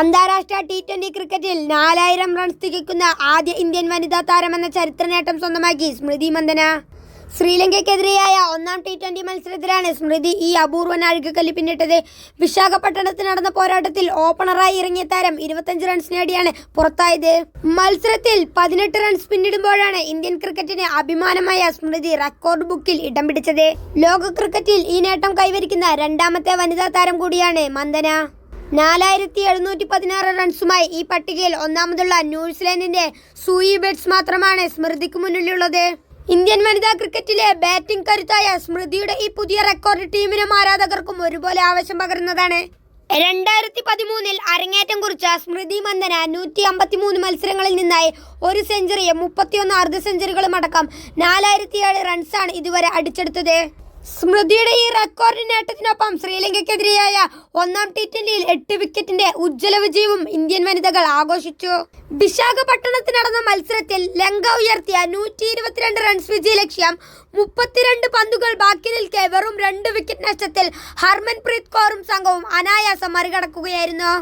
അന്താരാഷ്ട്ര T20 ക്രിക്കറ്റിൽ 4000 runs തികയ്ക്കുന്ന ആദ്യ ഇന്ത്യൻ വനിതാ താരമെന്ന ചരിത്ര നേട്ടം സ്വന്തമാക്കി സ്മൃതി മന്ദന. ശ്രീലങ്കയ്ക്കെതിരെയായ ഒന്നാം T20 മത്സരത്തിലാണ് സ്മൃതി ഈ അപൂർവ നാഴികക്കല്ല് പിന്നിട്ടത്. വിശാഖപട്ടണത്ത് നടന്ന പോരാട്ടത്തിൽ ഓപ്പണറായി ഇറങ്ങിയ താരം 25 റൺസ് നേടിയാണ് പുറത്തായത്. മത്സരത്തിൽ 18 റൺസ് പിന്നിടുമ്പോഴാണ് ഇന്ത്യൻ ക്രിക്കറ്റിന് അഭിമാനമായ സ്മൃതി റെക്കോർഡ് ബുക്കിൽ ഇടം പിടിച്ചത്. ലോക ക്രിക്കറ്റിൽ ഈ നേട്ടം കൈവരിക്കുന്ന രണ്ടാമത്തെ വനിതാ താരം കൂടിയാണ് മന്ദന. 4716 റൺസുമായി ഈ പട്ടികയിൽ ഒന്നാമതുള്ള ന്യൂസിലാൻഡിന്റെ സൂയി ബെറ്റ്സ് മാത്രമാണ് സ്മൃതിക്ക് മുന്നിലുള്ളത്. ഇന്ത്യൻ വനിതാ ക്രിക്കറ്റിലെ ബാറ്റിംഗ് കരുത്തായ സ്മൃതിയുടെ ഈ പുതിയ റെക്കോർഡ് ടീമിനും ആരാധകർക്കും ഒരുപോലെ ആവേശം പകരുന്നതാണ്. 2013 അരങ്ങേറ്റം കുറിച്ച സ്മൃതി മന്ദന 153 മത്സരങ്ങളിൽ നിന്നായി ഒരു സെഞ്ചുറിയും 31 അർദ്ധ സെഞ്ചുറികളും അടക്കം 4007 റൺസാണ് ഇതുവരെ അടിച്ചെടുത്തത്. സ്മൃതിയുടെ ഈ റെക്കോർഡ് നേട്ടത്തിനൊപ്പം ശ്രീലങ്കയ്ക്കെതിരെയായ ഒന്നാം T20യിൽ 8 വിക്കറ്റിന്റെ ഉജ്ജ്വല വിജയവും ഇന്ത്യൻ വനിതകൾ ആഘോഷിച്ചു. വിശാഖപട്ടണത്ത് നടന്ന മത്സരത്തിൽ ലങ്ക ഉയർത്തിയ 122 റൺസ് വിജയ ലക്ഷ്യം 32 പന്തുകൾ ബാക്കി നിൽക്കെ വെറും 2 വിക്കറ്റ് നഷ്ടത്തിൽ ഹർമൻപ്രീത് കൗറും സംഘവും അനായാസം മറികടക്കുകയായിരുന്നു.